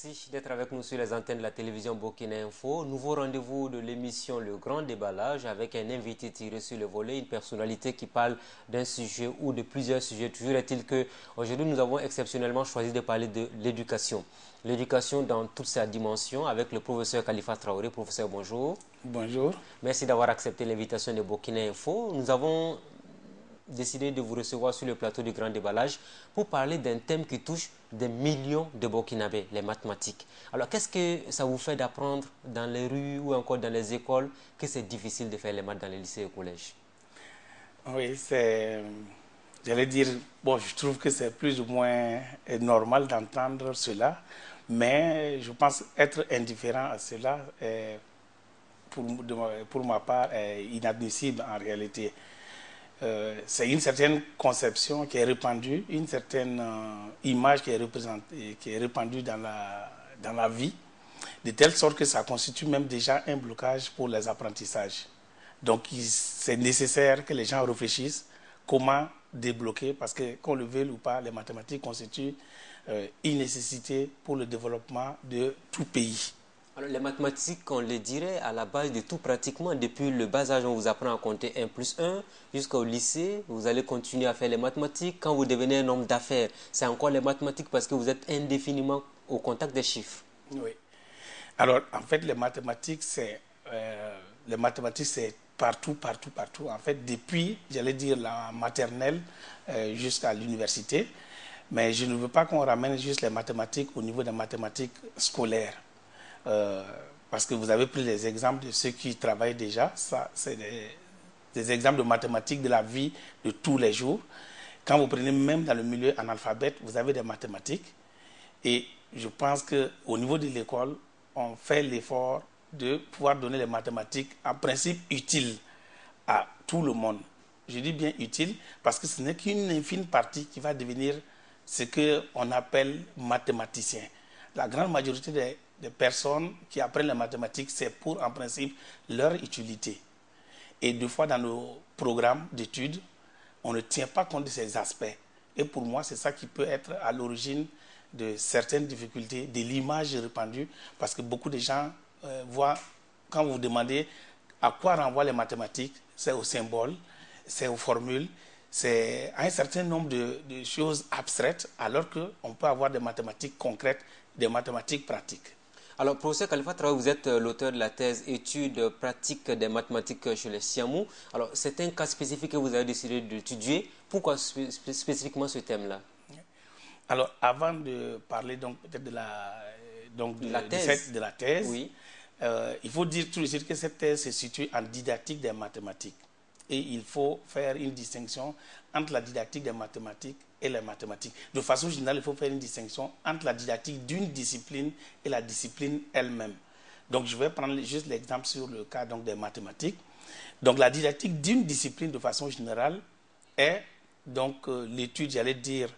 Merci d'être avec nous sur les antennes de la télévision Burkina Info. Nouveau rendez-vous de l'émission Le Grand Déballage avec un invité tiré sur le volet, une personnalité qui parle d'un sujet ou de plusieurs sujets. Toujours est-il qu'aujourd'hui, nous avons exceptionnellement choisi de parler de l'éducation. L'éducation dans toutes ses dimensions avec le professeur Khalifa Traoré. Professeur, bonjour. Bonjour. Merci d'avoir accepté l'invitation de Burkina Info. Nous avons décidé de vous recevoir sur le plateau du Grand Déballage pour parler d'un thème qui touche des millions de Burkinabés, les mathématiques. Alors, qu'est-ce que ça vous fait d'apprendre dans les rues ou encore dans les écoles que c'est difficile de faire les maths dans les lycées et collèges? Oui, j'allais dire, bon, je trouve que c'est plus ou moins normal d'entendre cela, mais je pense être indifférent à cela, pour ma part, est inadmissible en réalité. C'est une certaine conception qui est répandue, une certaine image qui est répandue dans la vie, de telle sorte que ça constitue même déjà un blocage pour les apprentissages. Donc c'est nécessaire que les gens réfléchissent comment débloquer, parce que qu'on le veuille ou pas, les mathématiques constituent une nécessité pour le développement de tout pays. Alors, les mathématiques, on les dirait à la base de tout pratiquement. Depuis le bas âge, on vous apprend à compter 1 plus 1 jusqu'au lycée. Vous allez continuer à faire les mathématiques. Quand vous devenez un homme d'affaires, c'est encore les mathématiques parce que vous êtes indéfiniment au contact des chiffres. Oui. Alors, en fait, les mathématiques, c'est partout, partout, partout. En fait, depuis, j'allais dire, la maternelle jusqu'à l'université. Mais je ne veux pas qu'on ramène juste les mathématiques au niveau des mathématiques scolaires. Parce que vous avez pris les exemples de ceux qui travaillent déjà. Ça, c'est des exemples de mathématiques de la vie de tous les jours. Quand vous prenez même dans le milieu analphabète, vous avez des mathématiques. Et je pense qu'au niveau de l'école, on fait l'effort de pouvoir donner les mathématiques en principe utiles à tout le monde. Je dis bien utile parce que ce n'est qu'une infime partie qui va devenir ce qu'on appelle mathématicien. La grande majorité des personnes qui apprennent les mathématiques, c'est pour en principe leur utilité. Et deux fois dans nos programmes d'études, on ne tient pas compte de ces aspects. Et pour moi, c'est ça qui peut être à l'origine de certaines difficultés, de l'image répandue, parce que beaucoup de gens voient, quand vous demandez à quoi renvoient les mathématiques, c'est aux symboles, c'est aux formules, c'est à un certain nombre de choses abstraites, alors qu'on peut avoir des mathématiques concrètes, des mathématiques pratiques. Alors, professeur Khalifa Traoré, vous êtes l'auteur de la thèse études pratiques des mathématiques chez les Siamou. Alors, c'est un cas spécifique que vous avez décidé d'étudier. Pourquoi spécifiquement ce thème-là? Alors, avant de parler donc peut-être de la thèse, oui. Il faut dire tout de suite que cette thèse se situe en didactique des mathématiques. Et il faut faire une distinction entre la didactique des mathématiques et les mathématiques. De façon générale, il faut faire une distinction entre la didactique d'une discipline et la discipline elle-même. Donc, je vais prendre juste l'exemple sur le cas donc, des mathématiques. Donc, la didactique d'une discipline, de façon générale, est donc l'étude, j'allais dire,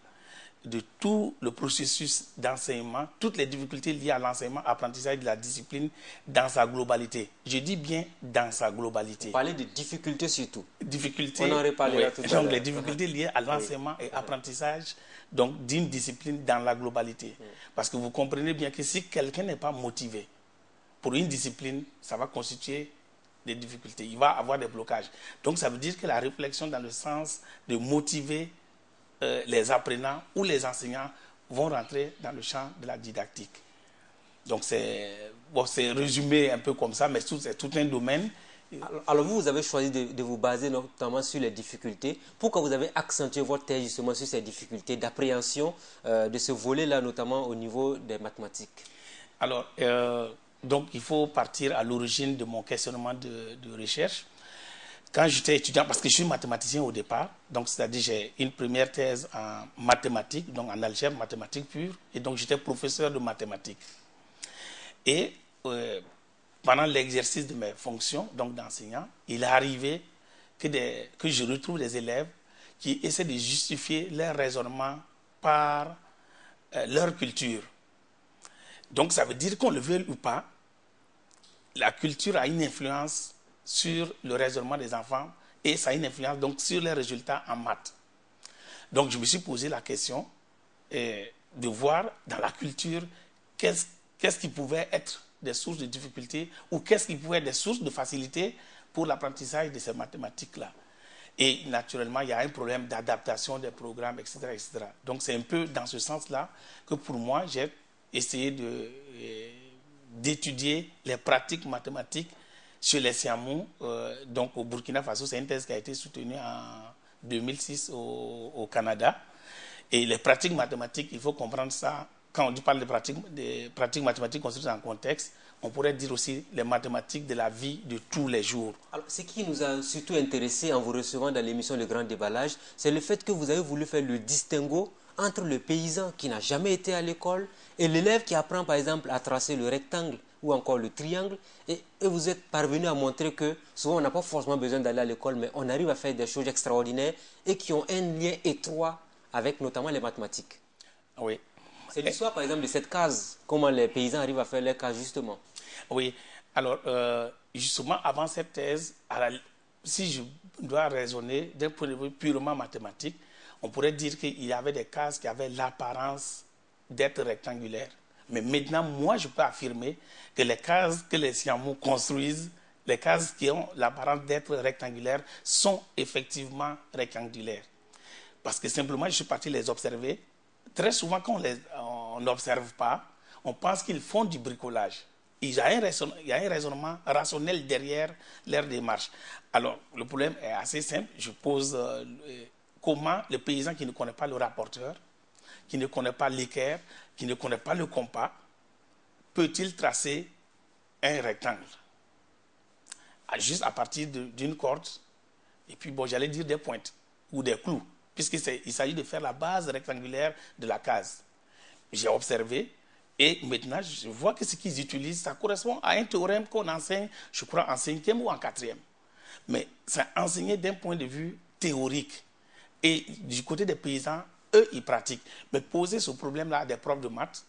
de tout le processus d'enseignement, toutes les difficultés liées à l'enseignement, apprentissage de la discipline dans sa globalité. Je dis bien dans sa globalité. Vous parlez de difficultés surtout. Difficultés. On en reparlera tout à l'heure. Donc les difficultés liées à l'enseignement et apprentissage donc d'une discipline dans la globalité. Parce que vous comprenez bien que si quelqu'un n'est pas motivé pour une discipline, ça va constituer des difficultés. Il va avoir des blocages. Donc ça veut dire que la réflexion dans le sens de motiver les apprenants ou les enseignants vont rentrer dans le champ de la didactique. Donc c'est résumé un peu comme ça, mais c'est tout un domaine. Alors vous avez choisi de vous baser notamment sur les difficultés. Pourquoi vous avez accentué votre thèse justement sur ces difficultés d'appréhension de ce volet-là, notamment au niveau des mathématiques? Alors, donc il faut partir à l'origine de mon questionnement de recherche. Quand j'étais étudiant, parce que je suis mathématicien au départ, donc c'est-à-dire j'ai une première thèse en mathématiques, donc en algèbre, mathématiques pures, et donc j'étais professeur de mathématiques. Et pendant l'exercice de mes fonctions, donc d'enseignant, il est arrivé que je retrouve des élèves qui essaient de justifier leur raisonnement par leur culture. Donc ça veut dire qu'on le veuille ou pas, la culture a une influence sur le raisonnement des enfants et ça a une influence donc sur les résultats en maths. Donc je me suis posé la question de voir dans la culture qu'est-ce qui pouvait être des sources de difficultés ou qu'est-ce qui pouvait être des sources de facilité pour l'apprentissage de ces mathématiques-là. Et naturellement, il y a un problème d'adaptation des programmes, etc., etc. Donc, c'est un peu dans ce sens-là que pour moi, j'ai essayé d'étudier les pratiques mathématiques chez les Siamous. Donc, au Burkina Faso, c'est une thèse qui a été soutenue en 2006 au Canada. Et les pratiques mathématiques, il faut comprendre ça. Quand on parle de pratiques mathématiques construites en contexte, on pourrait dire aussi les mathématiques de la vie de tous les jours. Alors, ce qui nous a surtout intéressé en vous recevant dans l'émission Le Grand Déballage, c'est le fait que vous avez voulu faire le distinguo entre le paysan qui n'a jamais été à l'école et l'élève qui apprend par exemple à tracer le rectangle ou encore le triangle. Et vous êtes parvenu à montrer que souvent on n'a pas forcément besoin d'aller à l'école, mais on arrive à faire des choses extraordinaires et qui ont un lien étroit avec notamment les mathématiques. Oui. C'est l'histoire par exemple de cette case, comment les paysans arrivent à faire leur case justement. Oui, alors justement avant cette thèse, si je dois raisonner d'un point de vue purement mathématique, on pourrait dire qu'il y avait des cases qui avaient l'apparence d'être rectangulaires. Mais maintenant, moi, je peux affirmer que les cases que les Siamous construisent, les cases qui ont l'apparence d'être rectangulaires, sont effectivement rectangulaires. Parce que simplement, je suis parti les observer. Très souvent, quand on n'observe pas, on pense qu'ils font du bricolage. Il y a un raisonnement rationnel derrière leur démarche. Alors, le problème est assez simple. Je pose comment le paysan qui ne connaît pas le rapporteur, qui ne connaît pas l'équerre, qui ne connaît pas le compas, peut-il tracer un rectangle juste à partir d'une corde et puis, bon, j'allais dire des pointes ou des clous, puisqu'il s'agit de faire la base rectangulaire de la case. J'ai observé et maintenant, je vois que ce qu'ils utilisent, ça correspond à un théorème qu'on enseigne, je crois, en 5e ou en 4e. Mais c'est enseigné d'un point de vue théorique. Et du côté des paysans, eux, ils pratiquent. Mais poser ce problème-là à des profs de maths,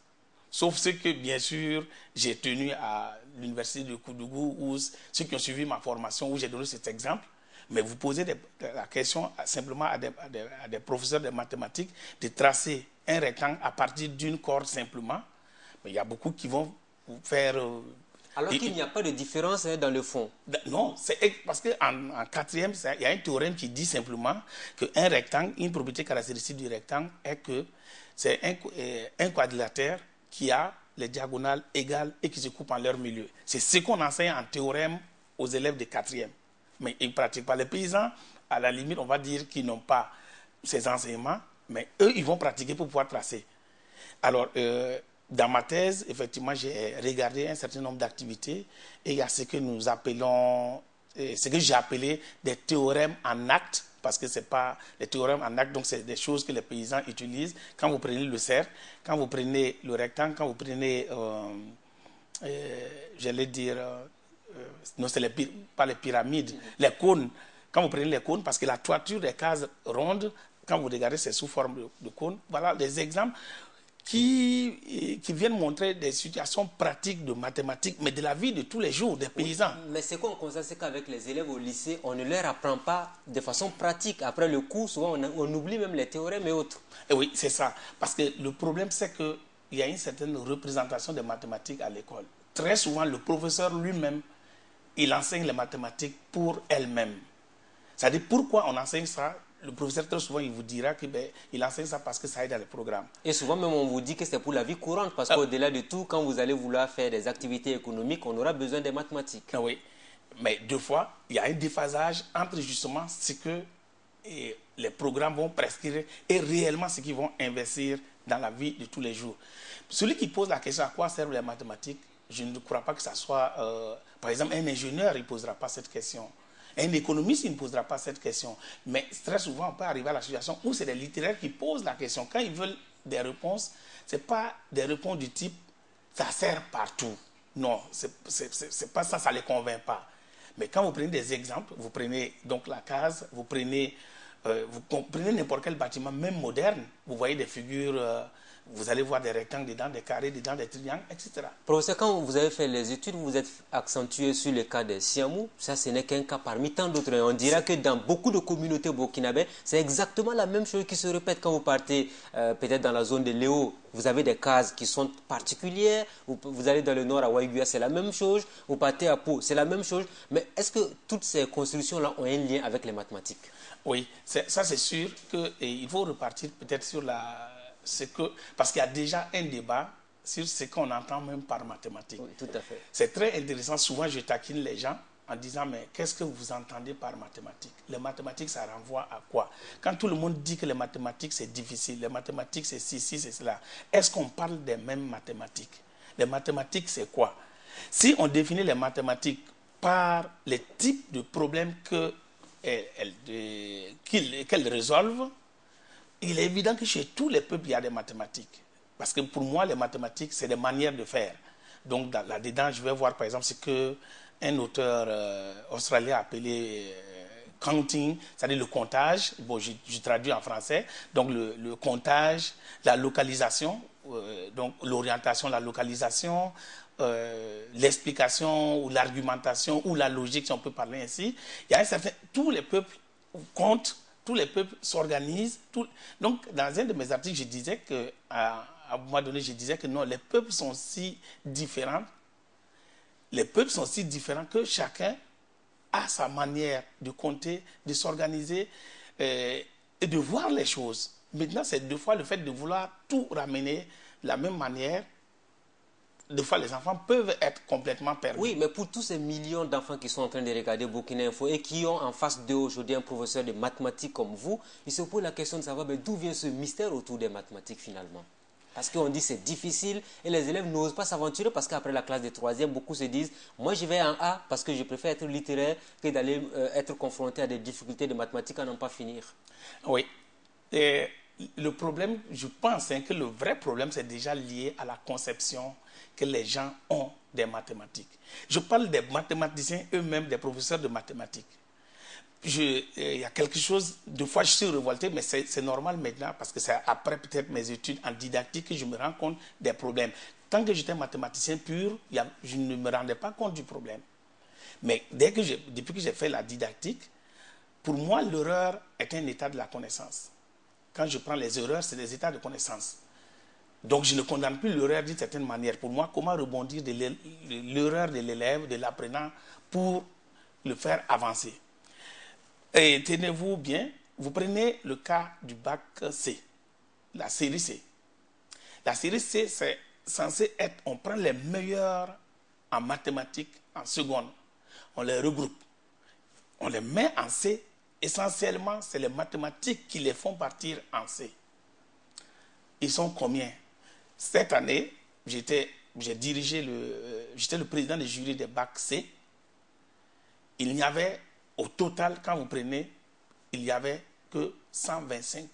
sauf ceux que, bien sûr, j'ai tenu à l'université de Koudougou, ou ceux qui ont suivi ma formation, où j'ai donné cet exemple. Mais vous posez la question simplement à des professeurs de mathématiques de tracer un rectangle à partir d'une corde simplement. Mais il y a beaucoup qui vont faire... Alors qu'il n'y a pas de différence dans le fond. Non, c'est parce qu'en quatrième, il y a un théorème qui dit simplement qu'un rectangle, une propriété caractéristique du rectangle est que c'est un quadrilatère qui a les diagonales égales et qui se coupent en leur milieu. C'est ce qu'on enseigne en théorème aux élèves de quatrième. Mais ils ne pratiquent pas. Les paysans, à la limite, on va dire qu'ils n'ont pas ces enseignements, mais eux, ils vont pratiquer pour pouvoir tracer. Alors, dans ma thèse, effectivement, j'ai regardé un certain nombre d'activités et il y a ce que nous appelons, ce que j'ai appelé des théorèmes en acte, parce que ce n'est pas les théorèmes en acte, donc c'est des choses que les paysans utilisent. Quand vous prenez le cercle, quand vous prenez le rectangle, quand vous prenez, j'allais dire, non, c'est pas les pyramides, les cônes. Quand vous prenez les cônes, parce que la toiture des cases rondes, quand vous regardez, c'est sous forme de cônes. Voilà des exemples qui viennent montrer des situations pratiques de mathématiques, mais de la vie de tous les jours des paysans. Oui, mais ce qu'on constate, c'est qu'avec les élèves au lycée, on ne leur apprend pas de façon pratique. Après le cours, souvent, on oublie même les théorèmes et autres. Et oui, c'est ça. Parce que le problème, c'est qu'il y a une certaine représentation des mathématiques à l'école. Très souvent, le professeur lui-même, il enseigne les mathématiques pour elle-même. C'est-à-dire, pourquoi on enseigne ça? Le professeur, très souvent, il vous dira qu'il enseigne ça parce que ça aide dans le programme. Et souvent, même, on vous dit que c'est pour la vie courante, parce qu'au-delà de tout, quand vous allez vouloir faire des activités économiques, on aura besoin des mathématiques. Oui, mais deux fois, il y a un déphasage entre justement ce que les programmes vont prescrire et réellement ce qu'ils vont investir dans la vie de tous les jours. Celui qui pose la question à quoi servent les mathématiques, je ne crois pas que ça soit, par exemple, un ingénieur, il ne posera pas cette question. Un économiste, il ne posera pas cette question. Mais très souvent, on peut arriver à la situation où c'est les littéraires qui posent la question. Quand ils veulent des réponses, ce n'est pas des réponses du type « ça sert partout ». Non, c'est pas ça, ça ne les convainc pas. Mais quand vous prenez des exemples, vous prenez donc la case, vous prenez n'importe quel bâtiment, même moderne, vous voyez des figures Vous allez voir des rectangles dedans, des carrés dedans, des triangles, etc. Professeur, quand vous avez fait les études, vous vous êtes accentué sur le cas des Siamous. Ça, ce n'est qu'un cas parmi tant d'autres. On dirait que dans beaucoup de communautés burkinabées, c'est exactement la même chose qui se répète quand vous partez peut-être dans la zone de Léo. Vous avez des cases qui sont particulières. Vous allez dans le nord à Waïguia, c'est la même chose. Vous partez à Pau, c'est la même chose. Mais est-ce que toutes ces constructions-là ont un lien avec les mathématiques? Oui, ça c'est sûr qu'il faut repartir peut-être sur parce qu'il y a déjà un débat sur ce qu'on entend même par mathématiques. Oui, tout à fait. C'est très intéressant. Souvent, je taquine les gens en disant, mais qu'est-ce que vous entendez par mathématiques? Les mathématiques, ça renvoie à quoi? Quand tout le monde dit que les mathématiques, c'est difficile, les mathématiques, c'est ceci, c'est cela, est-ce qu'on parle des mêmes mathématiques? Les mathématiques, c'est quoi? Si on définit les mathématiques par les types de problèmes qu'elles résolvent, il est évident que chez tous les peuples, il y a des mathématiques. Parce que pour moi, les mathématiques, c'est des manières de faire. Donc là-dedans, je vais voir par exemple ce qu'un auteur australien a appelé counting, c'est-à-dire le comptage. Bon, je traduis en français. Donc le comptage, la localisation, donc l'orientation, la localisation, l'explication ou l'argumentation ou la logique, si on peut parler ainsi. Il y a un certain... Tous les peuples comptent, tous les peuples s'organisent. Donc, dans un de mes articles, je disais que, à un moment donné, je disais que non, les peuples sont si différents. Les peuples sont si différents que chacun a sa manière de compter, de s'organiser et de voir les choses. Maintenant, c'est deux fois le fait de vouloir tout ramener de la même manière. Deux fois, les enfants peuvent être complètement perdus. Oui, mais pour tous ces millions d'enfants qui sont en train de regarder Burkina Info et qui ont en face d'eux aujourd'hui un professeur de mathématiques comme vous, ils se posent la question de savoir d'où vient ce mystère autour des mathématiques finalement. Parce qu'on dit c'est difficile et les élèves n'osent pas s'aventurer parce qu'après la classe de troisième, beaucoup se disent « Moi, je vais en A parce que je préfère être littéraire que d'aller être confronté à des difficultés de mathématiques à n'en pas finir. » Oui. Et le problème, je pense que le vrai problème, c'est déjà lié à la conception que les gens ont des mathématiques. Je parle des mathématiciens eux-mêmes, des professeurs de mathématiques. Il y a quelque chose, deux fois je suis révolté, mais c'est normal maintenant, parce que c'est après peut-être mes études en didactique que je me rends compte des problèmes. Tant que j'étais mathématicien pur, je ne me rendais pas compte du problème. Mais depuis que j'ai fait la didactique, pour moi, l'erreur est un état de la connaissance. Quand je prends les erreurs, c'est des états de connaissance. Donc, je ne condamne plus l'erreur d'une certaine manière. Pour moi, comment rebondir de l'erreur de l'élève, de l'apprenant, pour le faire avancer. Et tenez-vous bien, vous prenez le cas du bac C, la série C. La série C, c'est censé être, on prend les meilleurs en mathématiques en seconde, on les regroupe, on les met en C. Essentiellement, c'est les mathématiques qui les font partir en C. Ils sont combien? Cette année, j'étais le président du jury des bacs C. Il n'y avait, au total, quand vous prenez, il n'y avait que 125.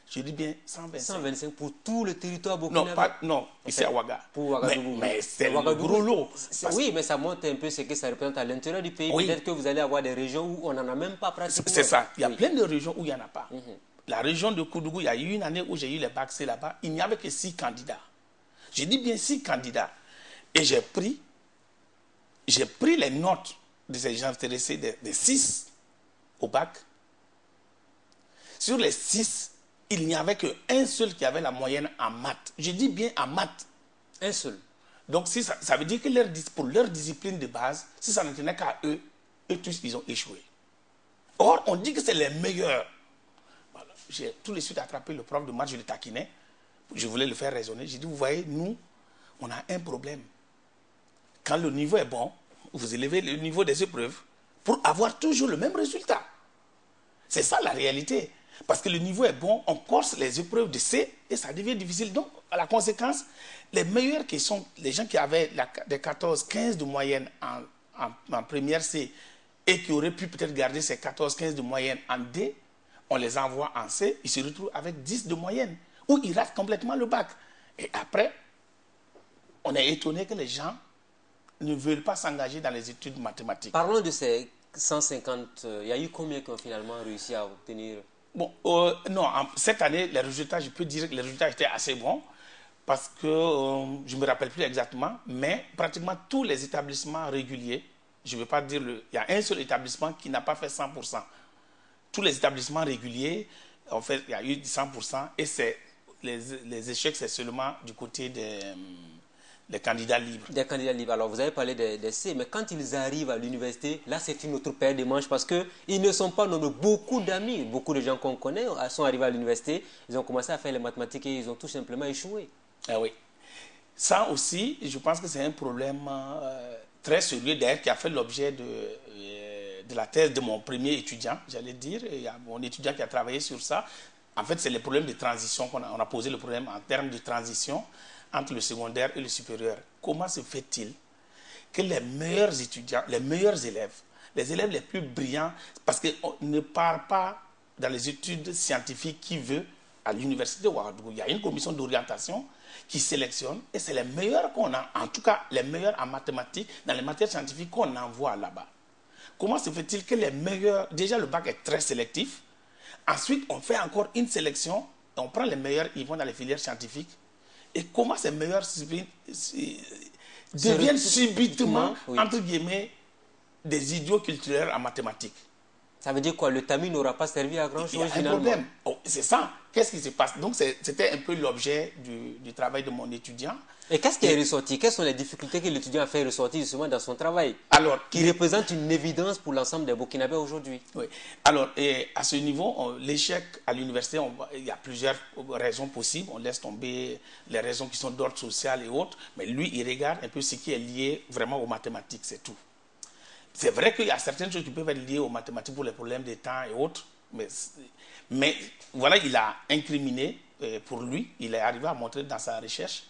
Je dis bien 125. 125 pour tout le territoire burkinabé? Non, ici à Ouaga. Pour Ouagadougou. Mais c'est le gros lot. Oui, mais ça montre un peu ce que ça représente à l'intérieur du pays. Oui. Peut-être que vous allez avoir des régions où on n'en a même pas pratiquement. C'est ça. Il y a plein de régions où il n'y en a pas. La région de Koudougou, il y a eu une année où j'ai eu les bacs C là-bas. Il n'y avait que 6 candidats. J'ai dit bien 6 candidats. Et j'ai pris les notes de ces gens intéressés des 6 au bac. Sur les 6, il n'y avait qu'un seul qui avait la moyenne en maths. Je dis bien en maths. Un seul. Donc ça veut dire que pour leur discipline de base, si ça ne tenait qu'à eux, eux tous, ils ont échoué. Or, on dit que c'est les meilleurs. Voilà. J'ai tout de suite attrapé le prof de maths, je le taquinais. Je voulais le faire raisonner. J'ai dit, vous voyez, nous, on a un problème. Quand le niveau est bon, vous élevez le niveau des épreuves pour avoir toujours le même résultat. C'est ça la réalité. Parce que le niveau est bon, on corse les épreuves de C et ça devient difficile. Donc, à la conséquence, les meilleurs qui sont les gens qui avaient des 14, 15 de moyenne en première C et qui auraient pu peut-être garder ces 14, 15 de moyenne en D, on les envoie en C, ils se retrouvent avec 10 de moyenne, ou ils ratent complètement le bac. Et après, on est étonné que les gens ne veulent pas s'engager dans les études mathématiques. Parlons de ces 150, il y a eu combien qui ont finalement réussi à obtenir Bon, non, cette année, les résultats, je peux dire que les résultats étaient assez bons parce que je ne me rappelle plus exactement, mais pratiquement tous les établissements réguliers, je ne veux pas dire il y a un seul établissement qui n'a pas fait 100%. Tous les établissements réguliers, en fait, il y a eu 100% et les échecs, c'est seulement du côté des candidats libres. Des candidats libres. Alors, vous avez parlé des C, mais quand ils arrivent à l'université, là, c'est une autre paire de manches parce qu'ils ne sont pas nombreux. Beaucoup d'amis, beaucoup de gens qu'on connaît sont arrivés à l'université, ils ont commencé à faire les mathématiques et ils ont tout simplement échoué. Ah oui. Ça aussi, je pense que c'est un problème très sérieux, d'ailleurs, qui a fait l'objet de la thèse de mon premier étudiant, j'allais dire. Il y a mon étudiant qui a travaillé sur ça. En fait, c'est le problème de transition on a posé le problème en termes de transition entre le secondaire et le supérieur. Comment se fait-il que les meilleurs étudiants, les meilleurs élèves, les élèves les plus brillants, parce qu'on ne part pas dans les études scientifiques qui veut à l'université de Ouagadougou. Il y a une commission d'orientation qui sélectionne et c'est les meilleurs qu'on a, en tout cas les meilleurs en mathématiques, dans les matières scientifiques qu'on envoie là-bas. Comment se fait-il que les meilleurs, déjà le bac est très sélectif, ensuite on fait encore une sélection, et on prend les meilleurs, ils vont dans les filières scientifiques, et comment ces meilleurs deviennent subitement, oui, entre guillemets, des idiots culturels en mathématiques. Ça veut dire quoi? Le tamis n'aura pas servi à grand-chose finalement. Il y a un problème. Oh, c'est ça. Qu'est-ce qui se passe? Donc c'était un peu l'objet du travail de mon étudiant. Et qu'est-ce qui est ressorti? Quelles sont les difficultés que l'étudiant a fait ressortir justement dans son travail? Alors, qui représente une évidence pour l'ensemble des Burkinabés aujourd'hui. Oui. Alors, à ce niveau, l'échec à l'université, il y a plusieurs raisons possibles. On laisse tomber les raisons qui sont d'ordre social et autres. Mais lui, il regarde un peu ce qui est lié vraiment aux mathématiques, c'est tout. C'est vrai qu'il y a certaines choses qui peuvent être liées aux mathématiques pour les problèmes de temps et autres, mais voilà, il a incriminé pour lui, il est arrivé à montrer dans sa recherche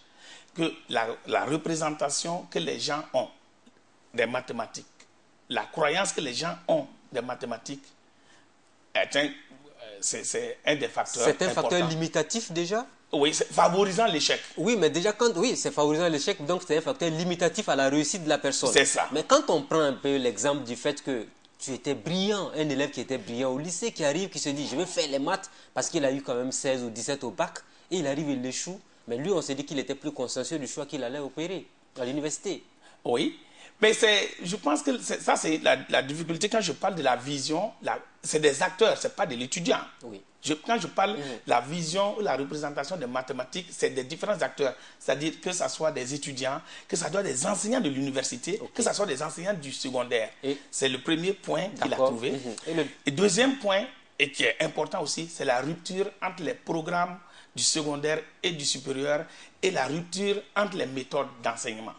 que la représentation que les gens ont des mathématiques, la croyance que les gens ont des mathématiques, c'est un des facteurs. C'est un facteur limitatif déjà? Oui, c'est favorisant l'échec. Oui, mais déjà, oui, c'est favorisant l'échec, donc c'est un facteur limitatif à la réussite de la personne. C'est ça. Mais quand on prend un peu l'exemple du fait que tu étais brillant, un élève qui était brillant au lycée, qui arrive, qui se dit, je vais faire les maths, parce qu'il a eu quand même 16 ou 17 au bac, et il arrive, il échoue. Mais lui, on s'est dit qu'il était plus consciencieux du choix qu'il allait opérer à l'université. Oui, mais je pense que ça, c'est la difficulté quand je parle de la vision, c'est des acteurs, ce n'est pas de l'étudiant. Oui. Quand je parle de la vision ou la représentation des mathématiques, c'est des différents acteurs. C'est-à-dire que ce soit des étudiants, que ce soit des enseignants de l'université, que ce soit des enseignants du secondaire. C'est le premier point qu'il a trouvé. Et deuxième point, et qui est important aussi, c'est la rupture entre les programmes du secondaire et du supérieur et la rupture entre les méthodes d'enseignement.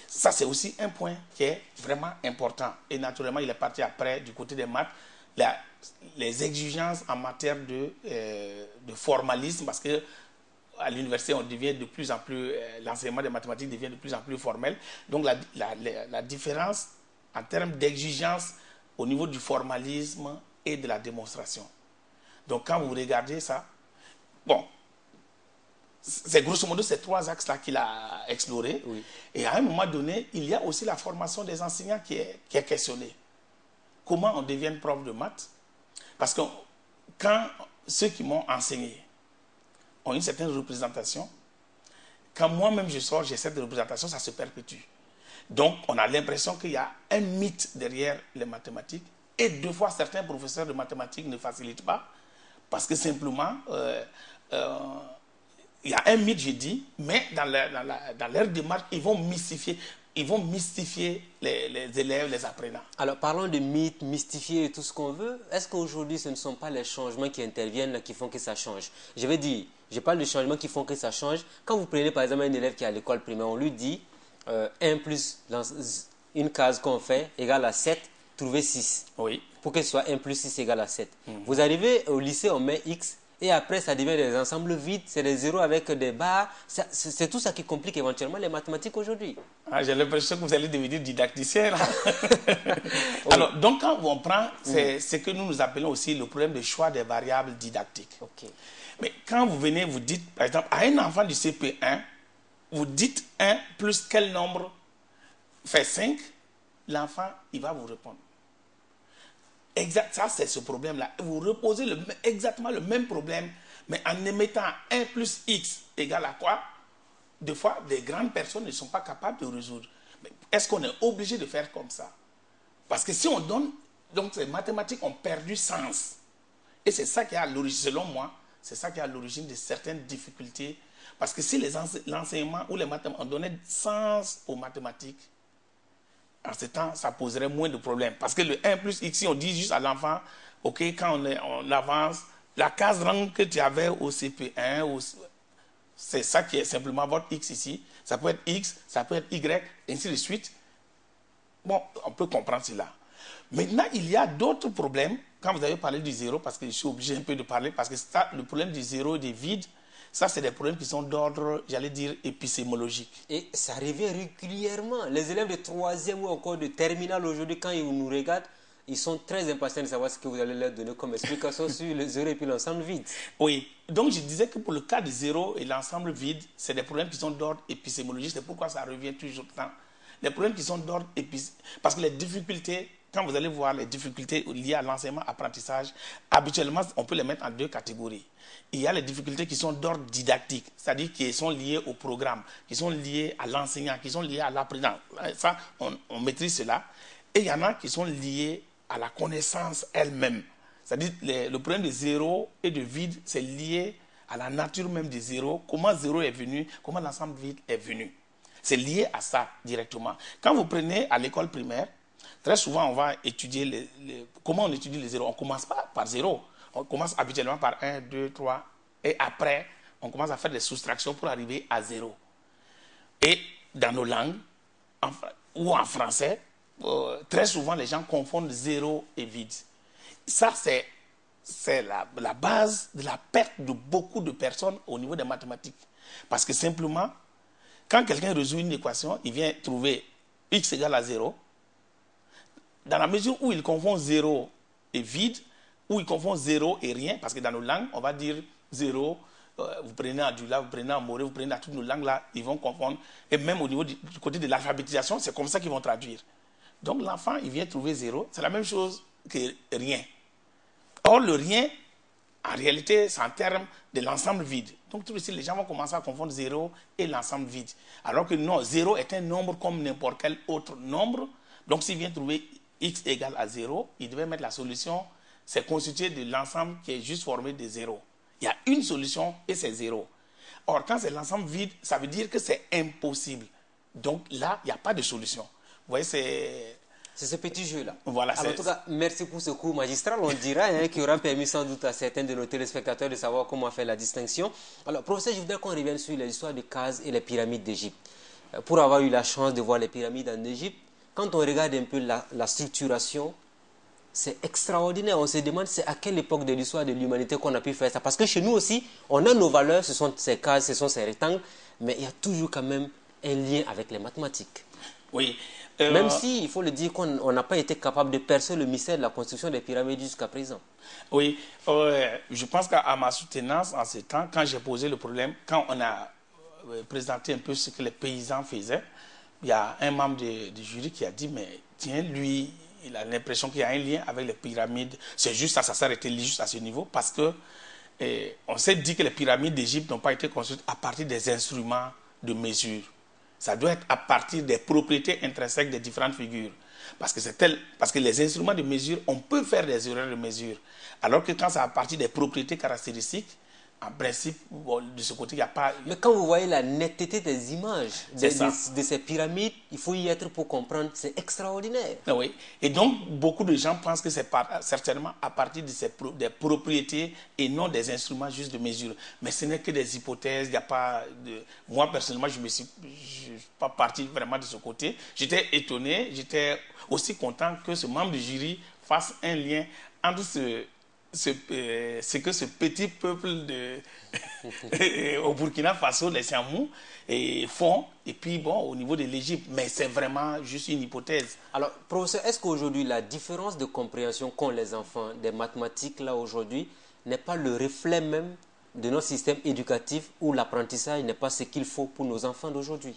Ça, c'est aussi un point qui est vraiment important. Et naturellement, il est parti après du côté des maths. Les exigences en matière de formalisme, parce que à l'université, on devient de plus en plus, l'enseignement des mathématiques devient de plus en plus formel. Donc la différence en termes d'exigence au niveau du formalisme et de la démonstration. Donc quand vous regardez ça, bon, c'est grosso modo ces trois axes-là qu'il a explorés. Oui. Et à un moment donné, il y a aussi la formation des enseignants qui est questionnée. Comment on devient prof de maths? Parce que quand ceux qui m'ont enseigné ont une certaine représentation, quand moi-même je sors, j'ai cette représentation, ça se perpétue. Donc, on a l'impression qu'il y a un mythe derrière les mathématiques. Et deux fois, certains professeurs de mathématiques ne facilitent pas parce que simplement, il y a un mythe, je dis, mais dans leur démarche, ils vont mystifier. Ils vont mystifier les élèves, les apprenants. Alors, parlons de mythes, mystifier et tout ce qu'on veut. Est-ce qu'aujourd'hui, ce ne sont pas les changements qui interviennent qui font que ça change? Je vais dire, je parle de changements qui font que ça change. Quand vous prenez par exemple un élève qui est à l'école primaire, on lui dit 1 plus une case qu'on fait égale à 7, trouver 6. Oui. Pour que ce soit 1 plus 6 égale à 7. Vous arrivez au lycée, on met X. Et après, ça devient des ensembles vides, c'est des zéros avec des barres. C'est tout ça qui complique éventuellement les mathématiques aujourd'hui. Ah, j'ai l'impression que vous allez devenir didacticien. Oui. Alors, donc quand on prend, c'est ce que nous appelons aussi le problème de choix des variables didactiques. Okay. Mais quand vous venez, vous dites, par exemple, à un enfant du CP1, vous dites 1 plus quel nombre fait 5, l'enfant, il va vous répondre. Exact, ça c'est ce problème-là. Vous reposez exactement le même problème, mais en émettant 1 plus x égale à quoi? Des fois, des grandes personnes ne sont pas capables de résoudre. Est-ce qu'on est obligé de faire comme ça? Parce que si on donne, donc les mathématiques ont perdu sens. Et c'est ça qui est à l'origine, selon moi, c'est ça qui est à l'origine de certaines difficultés. Parce que si l'enseignement ou les mathématiques, on donnait sens aux mathématiques, en ce temps, ça poserait moins de problèmes. Parce que le 1 plus x, si on dit juste à l'enfant, ok, quand on avance, la case rangue que tu avais au CP1, c'est ça qui est simplement votre x ici. Ça peut être x, ça peut être y, ainsi de suite. Bon, on peut comprendre cela. Maintenant, il y a d'autres problèmes. Quand vous avez parlé du zéro, parce que je suis obligé un peu de parler, parce que ça, le problème du zéro et des vides, ça, c'est des problèmes qui sont d'ordre, j'allais dire, épistémologique. Et ça revient régulièrement. Les élèves de 3e ou encore de terminale aujourd'hui, quand ils nous regardent, ils sont très impatients de savoir ce que vous allez leur donner comme explication sur le zéro et puis l'ensemble vide. Oui, donc je disais que pour le cas du zéro et l'ensemble vide, c'est des problèmes qui sont d'ordre épistémologique. C'est pourquoi ça revient toujours tant. Les problèmes qui sont d'ordre épistémologique, parce que les difficultés, quand vous allez voir les difficultés liées à l'enseignement-apprentissage, habituellement, on peut les mettre en deux catégories. Il y a les difficultés qui sont d'ordre didactique, c'est-à-dire qui sont liées au programme, qui sont liées à l'enseignant, qui sont liées à l'apprenant. Ça, on maîtrise cela. Et il y en a qui sont liées à la connaissance elle-même. C'est-à-dire le problème de zéro et de vide, c'est lié à la nature même de zéro, comment zéro est venu, comment l'ensemble vide est venu. C'est lié à ça directement. Quand vous prenez à l'école primaire, très souvent on va étudier comment on étudie les zéros. On ne commence pas par zéro. On commence habituellement par 1, 2, 3. Et après, on commence à faire des soustractions pour arriver à zéro. Et dans nos langues, ou en français, très souvent les gens confondent zéro et vide. Ça, c'est la base de la perte de beaucoup de personnes au niveau des mathématiques. Parce que simplement, quand quelqu'un résout une équation, il vient trouver x égale à 0. Dans la mesure où il confond 0 et vide, où il confond 0 et rien, parce que dans nos langues, on va dire 0, vous prenez en Dula, vous prenez en Moré, vous prenez dans toutes nos langues là, ils vont confondre. Et même au niveau du côté de l'alphabétisation, c'est comme ça qu'ils vont traduire. Donc l'enfant, il vient trouver 0, c'est la même chose que rien. Or, le rien, en réalité, c'est en termes de l'ensemble vide. Donc, tout de suite, les gens vont commencer à confondre 0 et l'ensemble vide. Alors que non, 0 est un nombre comme n'importe quel autre nombre. Donc, s'il vient trouver x égale à 0, il devait mettre la solution, c'est constitué de l'ensemble qui est juste formé de 0. Il y a une solution et c'est 0. Or, quand c'est l'ensemble vide, ça veut dire que c'est impossible. Donc là, il n'y a pas de solution. Vous voyez, c'est ce petit jeu-là. Voilà, alors, en tout cas, merci pour ce cours magistral, on dira, qui aura permis sans doute à certains de nos téléspectateurs de savoir comment faire la distinction. Alors, professeur, je voudrais qu'on revienne sur l'histoire de Kaz et les pyramides d'Égypte. Pour avoir eu la chance de voir les pyramides en Égypte, quand on regarde un peu la structuration, c'est extraordinaire. On se demande c'est à quelle époque de l'histoire de l'humanité qu'on a pu faire ça. Parce que chez nous aussi, on a nos valeurs, ce sont ces cases, ce sont ces rectangles, mais il y a toujours quand même un lien avec les mathématiques. Oui. Même si, il faut le dire, qu'on n'a pas été capable de percer le mystère de la construction des pyramides jusqu'à présent. Oui, je pense qu'à ma soutenance en ce temps, quand j'ai posé le problème, quand on a présenté un peu ce que les paysans faisaient, il y a un membre du jury qui a dit, mais tiens, lui, il a l'impression qu'il y a un lien avec les pyramides. C'est juste ça s'est arrêté juste à ce niveau, parce que on s'est dit que les pyramides d'Égypte n'ont pas été construites à partir des instruments de mesure. Ça doit être à partir des propriétés intrinsèques des différentes figures. Parce que les instruments de mesure, on peut faire des erreurs de mesure. Alors que quand c'est à partir des propriétés caractéristiques, en principe, bon, de ce côté, il n'y a pas... Mais quand vous voyez la netteté des images de ces pyramides, il faut y être pour comprendre. C'est extraordinaire. Oui. Et donc, beaucoup de gens pensent que c'est certainement à partir des propriétés et non des instruments juste de mesure. Mais ce n'est que des hypothèses. Il n'y a pas de... Moi, personnellement, je ne suis pas parti vraiment de ce côté. J'étais étonné, j'étais aussi content que ce membre du jury fasse un lien entre ce que ce petit peuple au Burkina Faso, les Siamous, font, et puis bon, au niveau de l'Égypte, mais c'est vraiment juste une hypothèse. Alors, professeur, est-ce qu'aujourd'hui, la différence de compréhension qu'ont les enfants des mathématiques, là, aujourd'hui, n'est pas le reflet même de notre système éducatif où l'apprentissage n'est pas ce qu'il faut pour nos enfants d'aujourd'hui?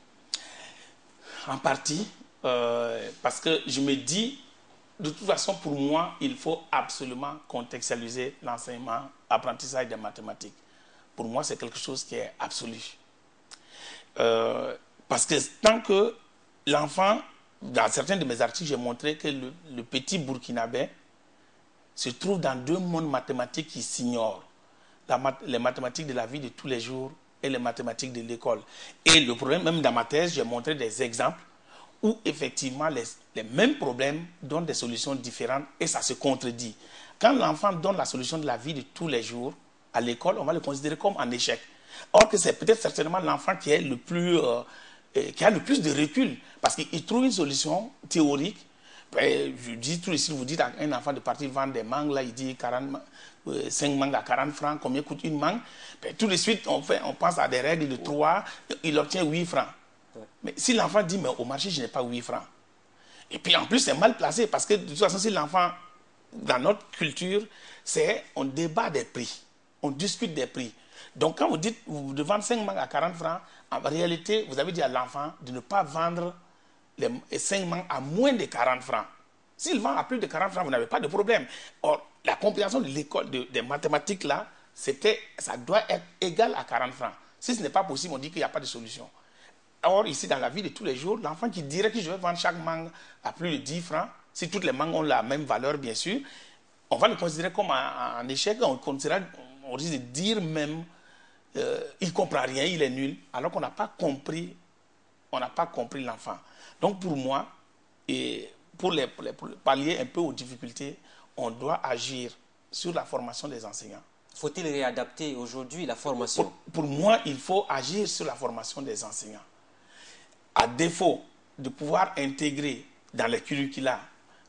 En partie, parce que je me dis, de toute façon, pour moi, il faut absolument contextualiser l'enseignement, l'apprentissage des mathématiques. Pour moi, c'est quelque chose qui est absolu. Parce que tant que l'enfant, dans certains de mes articles, j'ai montré que le petit Burkinabé se trouve dans deux mondes mathématiques qui s'ignorent. Les mathématiques de la vie de tous les jours et les mathématiques de l'école. Et le problème, même dans ma thèse, j'ai montré des exemples où effectivement les mêmes problèmes donnent des solutions différentes et ça se contredit. Quand l'enfant donne la solution de la vie de tous les jours à l'école, on va le considérer comme un échec. Or que c'est peut-être certainement l'enfant qui est qui a le plus de recul parce qu'il trouve une solution théorique. Je dis tout ici, vous dites à un enfant de partir vendre des mangues, là il dit 5 mangues à 40 francs, combien coûte une mangue? Tout de suite, on pense à des règles de 3, il obtient 8 francs. Mais si l'enfant dit, mais au marché, je n'ai pas 8 francs. Et puis en plus, c'est mal placé parce que de toute façon, si l'enfant, dans notre culture, on débat des prix, on discute des prix. Donc quand vous dites, vous devez vendre 5 mangues à 40 francs, en réalité, vous avez dit à l'enfant de ne pas vendre les 5 mangues à moins de 40 francs. S'il vend à plus de 40 francs, vous n'avez pas de problème. Or, la compréhension de l'école des mathématiques, là, ça doit être égal à 40 francs. Si ce n'est pas possible, on dit qu'il n'y a pas de solution. Or, ici, dans la vie de tous les jours, l'enfant qui dirait que je vais vendre chaque mangue à plus de 10 francs, si toutes les mangues ont la même valeur, bien sûr, on va le considérer comme un échec. On risque de dire même, il ne comprend rien, il est nul, alors qu'on n'a pas compris l'enfant. Donc, pour moi, et pour pallier un peu aux difficultés, on doit agir sur la formation des enseignants. Faut-il réadapter aujourd'hui la formation? Pour moi, il faut agir sur la formation des enseignants. À défaut de pouvoir intégrer dans les curricula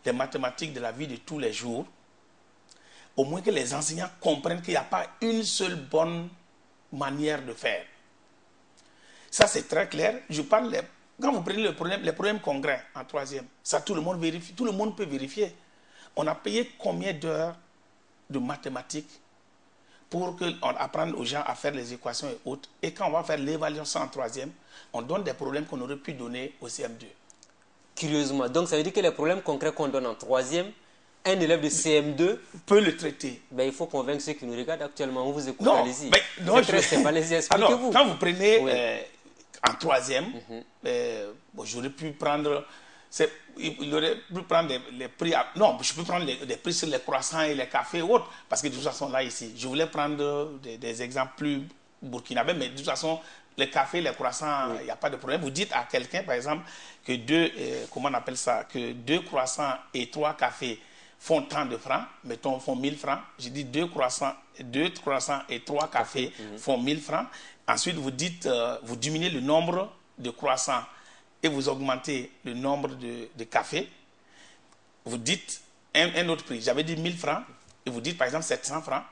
les mathématiques de la vie de tous les jours, au moins que les enseignants comprennent qu'il n'y a pas une seule bonne manière de faire. Ça, c'est très clair. Quand vous prenez les problèmes concrets en troisième, ça tout le monde vérifie, tout le monde peut vérifier. On a payé combien d'heures de mathématiques pour qu'on apprenne aux gens à faire les équations et autres. Et quand on va faire l'évaluation en troisième, on donne des problèmes qu'on aurait pu donner au CM2. Curieusement, donc ça veut dire que les problèmes concrets qu'on donne en troisième, un élève de CM2 peut le traiter. Ben, il faut convaincre ceux qui nous regardent actuellement. On vous écoute, allez-y. Expliquez-vous. Alors, quand vous prenez en troisième, j'aurais pu prendre... Il aurait pu prendre les prix... Non, je peux prendre des prix sur les croissants et les cafés et autres, parce que de toute façon, là, ici, je voulais prendre des exemples plus burkinabés, mais de toute façon, les cafés, les croissants, il n'y a pas de problème. Vous dites à quelqu'un, par exemple, que que 2 croissants et 3 cafés font tant de francs, mettons, font 1000 francs. J'ai dit 2 croissants et 3 cafés font 1000 francs. Ensuite, vous dites, vous diminuez le nombre de croissants et vous augmentez le nombre de cafés. Vous dites un autre prix. J'avais dit 1000 francs et vous dites, par exemple, 700 francs.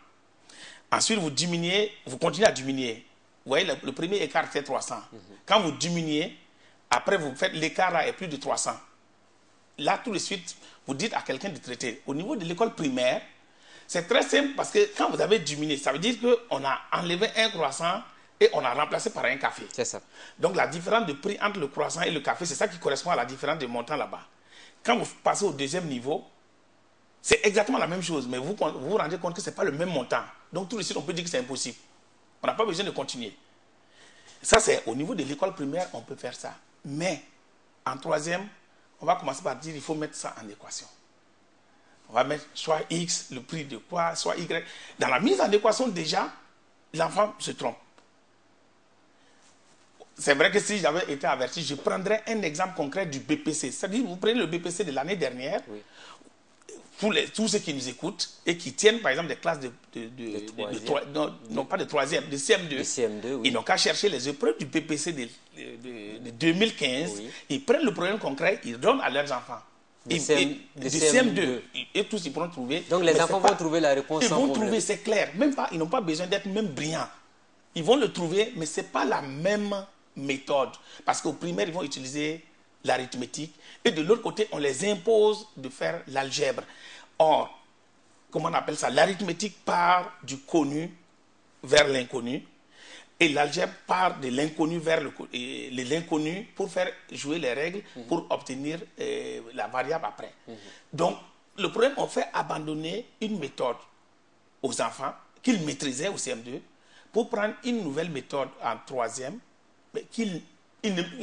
Ensuite, vous continuez à diminuer. Vous voyez, le premier écart, c'est 300. Quand vous diminuez, après, vous faites l'écart là est plus de 300. Là, tout de suite, vous dites à quelqu'un de traiter. Au niveau de l'école primaire, c'est très simple parce que quand vous avez diminué, ça veut dire qu'on a enlevé un croissant et on a remplacé par un café. C'est ça. Donc, la différence de prix entre le croissant et le café, c'est ça qui correspond à la différence de montant là-bas. Quand vous passez au deuxième niveau, c'est exactement la même chose, mais vous vous rendez compte que ce n'est pas le même montant. Donc, tout de suite, on peut dire que c'est impossible. On n'a pas besoin de continuer. Ça, c'est au niveau de l'école primaire, on peut faire ça. Mais, en troisième, on va commencer par dire qu'il faut mettre ça en équation. On va mettre soit X, le prix de quoi, soit Y. Dans la mise en équation, déjà, l'enfant se trompe. C'est vrai que si j'avais été averti, je prendrais un exemple concret du BPC. C'est-à-dire, vous prenez le BPC de l'année dernière, tous ceux qui nous écoutent et qui tiennent, par exemple, des classes non, pas de troisième, de CM2, ils n'ont qu'à chercher les épreuves du BPC de 2015. Ils prennent le problème concret, ils donnent à leurs enfants. De CM2. Et tous, ils pourront trouver. Donc, les enfants vont trouver la réponse. Ils vont trouver, c'est clair. Même pas, ils n'ont pas besoin d'être même brillants. Ils vont le trouver, mais ce n'est pas la même méthode. Parce qu'au primaire, ils vont utiliser l'arithmétique. Et de l'autre côté, on les impose de faire l'algèbre. Or, comment on appelle ça? L'arithmétique part du connu vers l'inconnu. Et l'algèbre part de l'inconnu vers l'inconnu pour faire jouer les règles, pour obtenir la variable après. Donc, le problème, on fait abandonner une méthode aux enfants qu'ils maîtrisaient au CM2 pour prendre une nouvelle méthode en troisième, mais qu'ils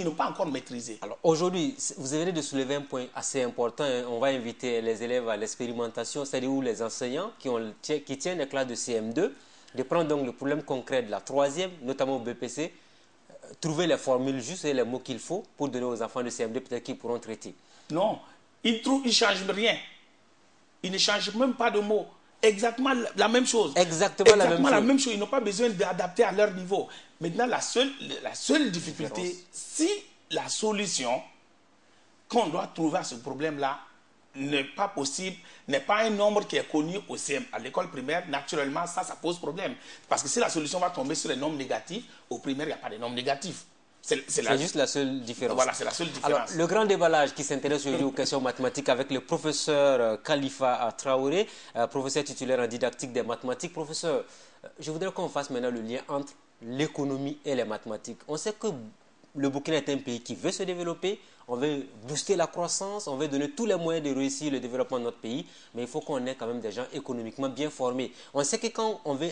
n'ont pas encore maîtrisée. Alors aujourd'hui, vous venez de soulever un point assez important. Hein. On va inviter les élèves à l'expérimentation, c'est-à-dire où les enseignants qui tiennent les classes de CM2, de prendre donc le problème concret de la troisième, notamment au BPC, trouver les formules justes et les mots qu'il faut pour donner aux enfants de CM2, peut-être qu'ils pourront traiter. Non, ils ne changent rien. Ils ne changent même pas de mots. Exactement la même chose. Exactement la même chose. Ils n'ont pas besoin d'adapter à leur niveau. Maintenant, la seule difficulté, si la solution qu'on doit trouver à ce problème-là n'est pas possible, n'est pas un nombre qui est connu au CM, à l'école primaire, naturellement, ça pose problème. Parce que si la solution va tomber sur les nombres négatifs, au primaire, il n'y a pas de nombres négatifs. C'est juste la seule différence. Voilà, c'est la seule différence. Alors, le grand déballage qui s'intéresse aujourd'hui aux questions mathématiques avec le professeur Khalifa Traoré, professeur titulaire en didactique des mathématiques. Professeur, je voudrais qu'on fasse maintenant le lien entre l'économie et les mathématiques. On sait que le Burkina est un pays qui veut se développer, on veut booster la croissance, on veut donner tous les moyens de réussir le développement de notre pays, mais il faut qu'on ait quand même des gens économiquement bien formés. On sait que quand on veut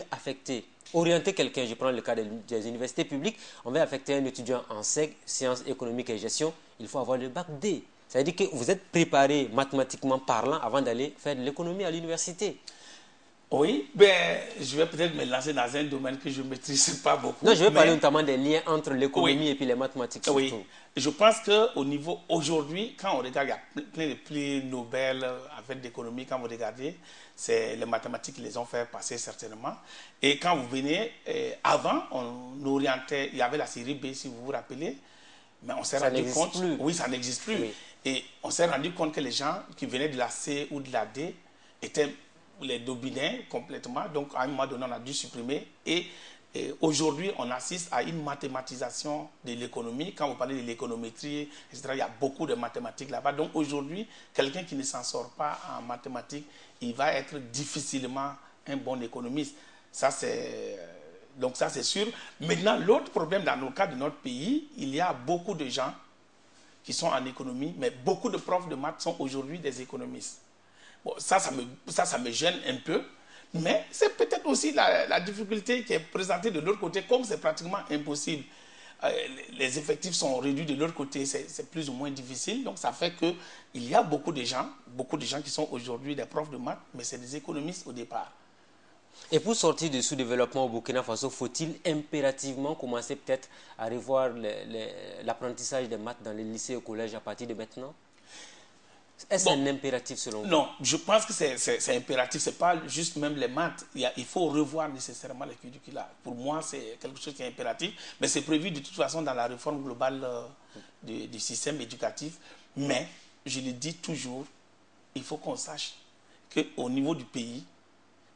orienter quelqu'un, je prends le cas des universités publiques, on veut affecter un étudiant en SEG, sciences économiques et gestion, il faut avoir le bac D. Ça veut dire que vous êtes préparé mathématiquement parlant avant d'aller faire de l'économie à l'université. Oui, ben, je vais peut-être me lancer dans un domaine que je ne maîtrise pas beaucoup. Non, je vais parler notamment des liens entre l'économie et puis les mathématiques surtout. Oui, je pense qu'au niveau aujourd'hui, quand on regarde, il y a plein de prix Nobel en fait d'économie, quand vous regardez, c'est les mathématiques qui les ont fait passer certainement. Et quand vous venez, avant, on orientait, il y avait la série B si vous vous rappelez, mais on s'est rendu compte, oui, ça n'existe plus. Oui. Et on s'est rendu compte que les gens qui venaient de la C ou de la D étaient les dominés complètement. Donc, à un moment donné, on a dû supprimer. Et aujourd'hui, on assiste à une mathématisation de l'économie. Quand vous parlez de l'économétrie, etc., il y a beaucoup de mathématiques là-bas. Donc, aujourd'hui, quelqu'un qui ne s'en sort pas en mathématiques, il va être difficilement un bon économiste. Donc, ça, c'est sûr. Maintenant, l'autre problème dans le cas de notre pays, il y a beaucoup de gens qui sont en économie, mais beaucoup de profs de maths sont aujourd'hui des économistes. Bon, ça me gêne un peu, mais c'est peut-être aussi la difficulté qui est présentée de l'autre côté, comme c'est pratiquement impossible. Les effectifs sont réduits de l'autre côté, c'est plus ou moins difficile, donc ça fait qu'il y a beaucoup de gens qui sont aujourd'hui des profs de maths, mais c'est des économistes au départ. Et pour sortir du sous-développement au Burkina Faso, faut-il impérativement commencer peut-être à revoir l'apprentissage des maths dans les lycées et au collège à partir de maintenant? Est-ce un impératif selon vous? Non, je pense que c'est impératif. Ce n'est pas juste même les maths. Il faut revoir nécessairement les curricula. Pour moi, c'est quelque chose qui est impératif. Mais c'est prévu de toute façon dans la réforme globale du système éducatif. Mais, je le dis toujours, il faut qu'on sache qu'au niveau du pays,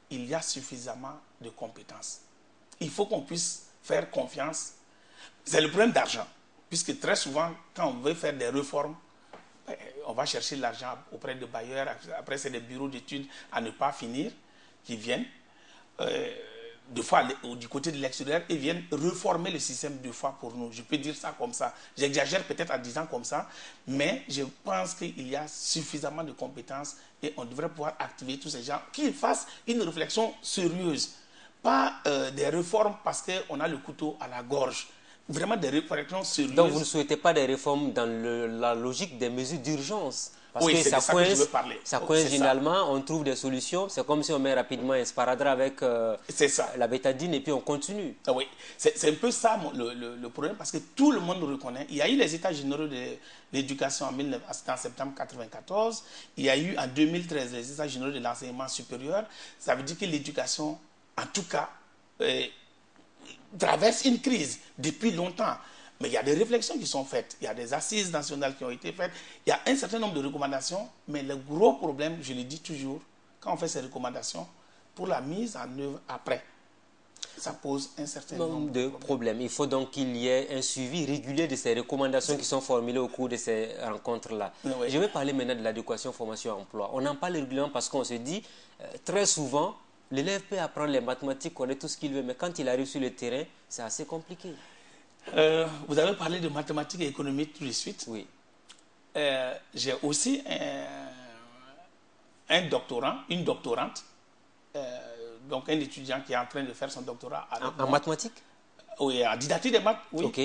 il y a suffisamment de compétences. Il faut qu'on puisse faire confiance. C'est le problème d'argent. Puisque très souvent, quand on veut faire des réformes, on va chercher l'argent auprès de bailleurs. Après, c'est des bureaux d'études à ne pas finir qui viennent, deux fois du côté de l'extérieur, et viennent reformer le système deux fois pour nous. Je peux dire ça comme ça. J'exagère peut-être en disant comme ça, mais je pense qu'il y a suffisamment de compétences et on devrait pouvoir activer tous ces gens, qu'ils fassent une réflexion sérieuse. Pas des réformes parce qu'on a le couteau à la gorge. Vraiment des réflexions sérieuses. Donc vous ne souhaitez pas des réformes dans la logique des mesures d'urgence? Parce oui, que ça que je veux parler. Ça coince généralement, on trouve des solutions. C'est comme si on met rapidement un sparadrap avec la bétadine et puis on continue. Ah oui, c'est un peu ça le problème parce que tout le monde reconnaît. Il y a eu les états généraux de l'éducation en septembre 1994. Il y a eu en 2013 les états généraux de l'enseignement supérieur. Ça veut dire que l'éducation, en tout cas, traverse une crise depuis longtemps. Mais il y a des réflexions qui sont faites. Il y a des assises nationales qui ont été faites. Il y a un certain nombre de recommandations. Mais le gros problème, je le dis toujours, quand on fait ces recommandations, pour la mise en œuvre après, ça pose un certain nombre de problèmes. Il faut donc qu'il y ait un suivi régulier de ces recommandations qui sont formulées au cours de ces rencontres-là. Oui. Je vais parler maintenant de l'éducation, formation, emploi. On en parle régulièrement parce qu'on se dit, très souvent, l'élève peut apprendre les mathématiques, connaître tout ce qu'il veut, mais quand il arrive sur le terrain, c'est assez compliqué. Vous avez parlé de mathématiques et économie tout de suite. Oui. J'ai aussi un doctorant, une doctorante, donc un étudiant qui est en train de faire son doctorat En mathématiques? Oui, en didactique des maths, oui. Ok.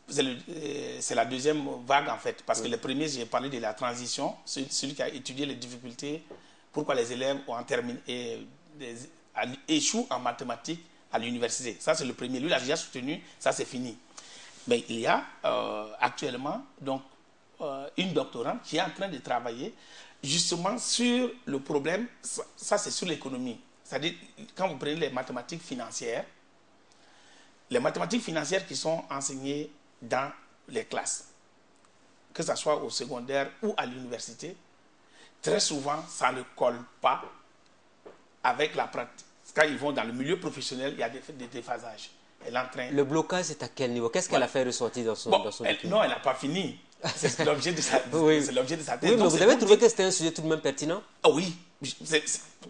C'est la deuxième vague en fait, parce que le premier, j'ai parlé de la transition, celui qui a étudié les difficultés, pourquoi les élèves ont terminé et échouent en mathématiques à l'université. Ça, c'est le premier. Lui, il a déjà soutenu, ça, c'est fini. Mais il y a actuellement donc, une doctorante qui est en train de travailler justement sur le problème, ça c'est sur l'économie. C'est-à-dire, quand vous prenez les mathématiques financières qui sont enseignées dans les classes, que ce soit au secondaire ou à l'université, très souvent, ça ne colle pas avec la pratique. Quand ils vont dans le milieu professionnel, il y a des déphasages. Le blocage, c'est à quel niveau? Qu'est-ce qu'elle a fait ressortir dans son document? Non, elle n'a pas fini. C'est l'objet de sa thèse. Oui, mais vous avez trouvé que c'était un sujet tout de même pertinent? Oui.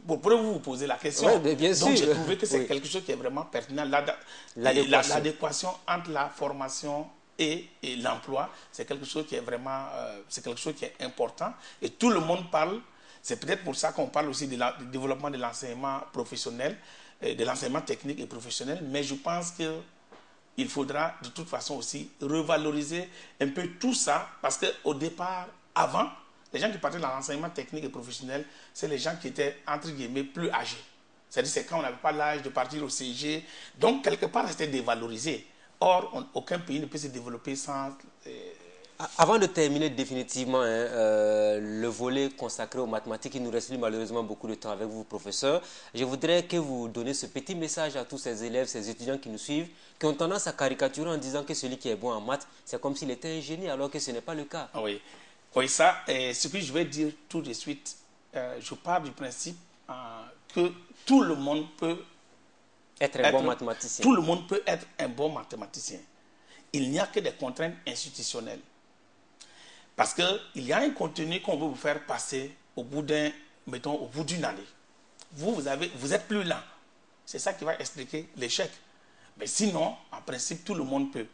Pourrez-vous vous poser la question? Oui, bien sûr. Donc, j'ai trouvé que c'est quelque chose qui est vraiment pertinent. L'adéquation entre la formation et l'emploi, c'est quelque chose qui est vraiment important. Et tout le monde parle. C'est peut-être pour ça qu'on parle aussi du développement de l'enseignement professionnel, de l'enseignement technique et professionnel. Mais je pense qu'il faudra de toute façon aussi revaloriser un peu tout ça, parce qu'au départ, avant, les gens qui partaient dans l'enseignement technique et professionnel, c'est les gens qui étaient, entre guillemets, plus âgés. C'est-à-dire c'est quand on n'avait pas l'âge de partir au CG. Donc, quelque part, c'était dévalorisé. Or, aucun pays ne peut se développer sans... Avant de terminer définitivement le volet consacré aux mathématiques, il nous reste malheureusement beaucoup de temps avec vous, professeur. Je voudrais que vous donniez ce petit message à tous ces élèves, ces étudiants qui nous suivent, qui ont tendance à caricaturer en disant que celui qui est bon en maths, c'est comme s'il était un génie, alors que ce n'est pas le cas. Oui, ça, ce que je vais dire tout de suite, je pars du principe que tout le monde peut être un bon mathématicien. Tout le monde peut être un bon mathématicien. Il n'y a que des contraintes institutionnelles. Parce qu'il y a un contenu qu'on veut vous faire passer au bout d'une année. Vous êtes plus lent. C'est ça qui va expliquer l'échec. Mais sinon, en principe, tout le monde peut.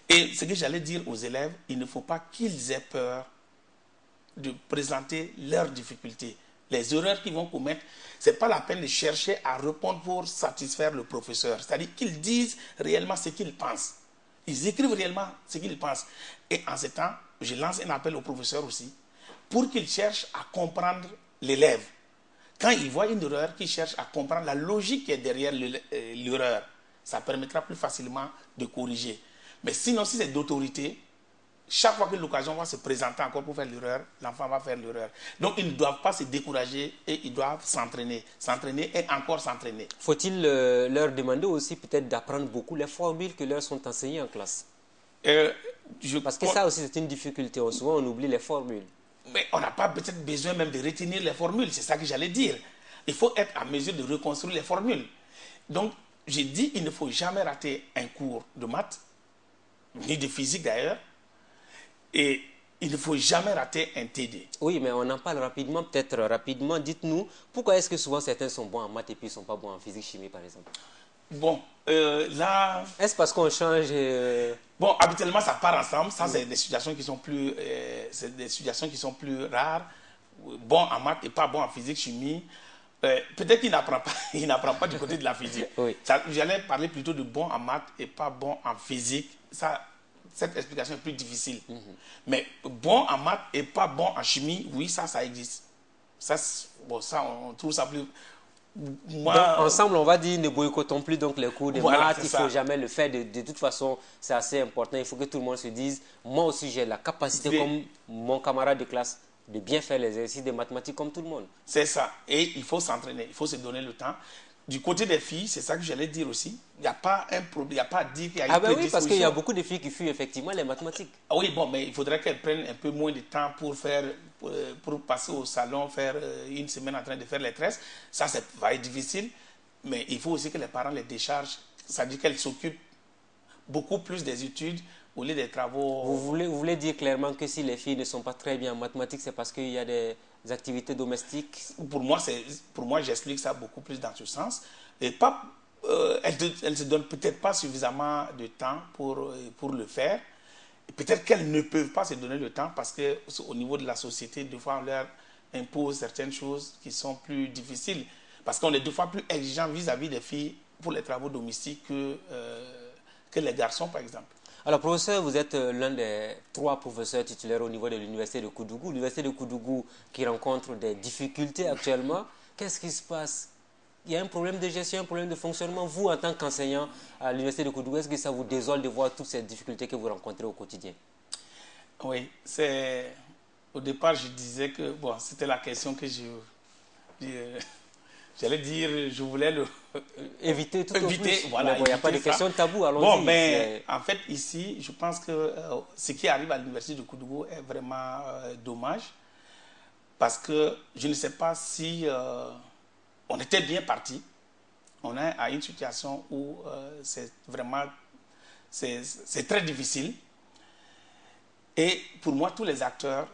Et ce que j'allais dire aux élèves, il ne faut pas qu'ils aient peur de présenter leurs difficultés. Les erreurs qu'ils vont commettre, ce n'est pas la peine de chercher à répondre pour satisfaire le professeur. C'est-à-dire qu'ils disent réellement ce qu'ils pensent. Ils écrivent réellement ce qu'ils pensent. Et en ce temps, je lance un appel au professeur aussi pour qu'il cherche à comprendre l'élève. Quand il voit une erreur, qu'il cherche à comprendre la logique qui est derrière l'erreur. Ça permettra plus facilement de corriger. Mais sinon, si c'est d'autorité, chaque fois que l'occasion va se présenter encore pour faire l'erreur, l'enfant va faire l'erreur. Donc, ils ne doivent pas se décourager et ils doivent s'entraîner. S'entraîner et encore s'entraîner. Faut-il leur demander aussi peut-être d'apprendre beaucoup les formules que leur sont enseignées en classe? Parce que ça aussi, c'est une difficulté. Souvent, on oublie les formules. Mais on n'a pas peut-être besoin même de retenir les formules. C'est ça que j'allais dire. Il faut être en mesure de reconstruire les formules. Donc, j'ai dit, il ne faut jamais rater un cours de maths, ni de physique d'ailleurs. Et il ne faut jamais rater un TD. Oui, mais on en parle rapidement, peut-être rapidement. Dites-nous, pourquoi est-ce que souvent certains sont bons en maths et puis ils ne sont pas bons en physique, chimie, par exemple? Bon, là... Est-ce parce qu'on change Bon, habituellement, ça part ensemble. Ça, c'est des situations qui sont plus rares. Bon en maths et pas bon en physique, chimie. Peut-être qu'il n'apprend pas du côté de la physique. Oui. J'allais parler plutôt de bon en maths et pas bon en physique. Cette explication est plus difficile. Mais bon en maths et pas bon en chimie, oui, ça existe. Ça, on trouve ça plus... Donc, ensemble, on va dire, ne boycottons plus donc les cours de maths. Il ne faut jamais le faire. De toute façon, c'est assez important. Il faut que tout le monde se dise, moi aussi, j'ai la capacité, comme mon camarade de classe, de bien faire les exercices de mathématiques comme tout le monde. C'est ça. Et il faut s'entraîner. Il faut se donner le temps. Du côté des filles, c'est ça que j'allais dire aussi. Il n'y a pas un problème, il n'y a pas à dire qu'il y a une oui, parce qu'il y a beaucoup de filles qui fuient effectivement les mathématiques. Oui, bon, mais il faudrait qu'elles prennent un peu moins de temps pour passer au salon, faire une semaine en train de faire les tresses. Ça va être difficile, mais il faut aussi que les parents les déchargent. Ça veut dire qu'elles s'occupent beaucoup plus des études au lieu des travaux. Vous voulez dire clairement que si les filles ne sont pas très bien en mathématiques, c'est parce qu'il y a des activités domestiques? Pour moi, j'explique ça beaucoup plus dans ce sens. Et elles ne se donnent peut-être pas suffisamment de temps pour le faire. Peut-être qu'elles ne peuvent pas se donner le temps parce qu'au niveau de la société, des fois, on leur impose certaines choses qui sont plus difficiles. Parce qu'on est 2 fois plus exigeant vis-à-vis des filles pour les travaux domestiques que les garçons, par exemple. Alors, professeur, vous êtes l'un des 3 professeurs titulaires au niveau de l'université de Koudougou. L'université de Koudougou qui rencontre des difficultés actuellement. Qu'est-ce qui se passe? Il y a un problème de gestion, un problème de fonctionnement. Vous, en tant qu'enseignant à l'université de Koudougou, est-ce que ça vous désole de voir toutes ces difficultés que vous rencontrez au quotidien? Oui, c'est... Au départ, je disais que, bon, c'était la question que j'allais dire, je voulais le... Éviter tout au plus. Voilà, mais bon, il n'y a pas de question tabou, allons-y. Bon, mais en fait, ici, je pense que ce qui arrive à l'université de Koudougou est vraiment dommage. Parce que je ne sais pas si on était bien parti. On est à une situation où c'est vraiment... C'est très difficile. Et pour moi, tous les acteurs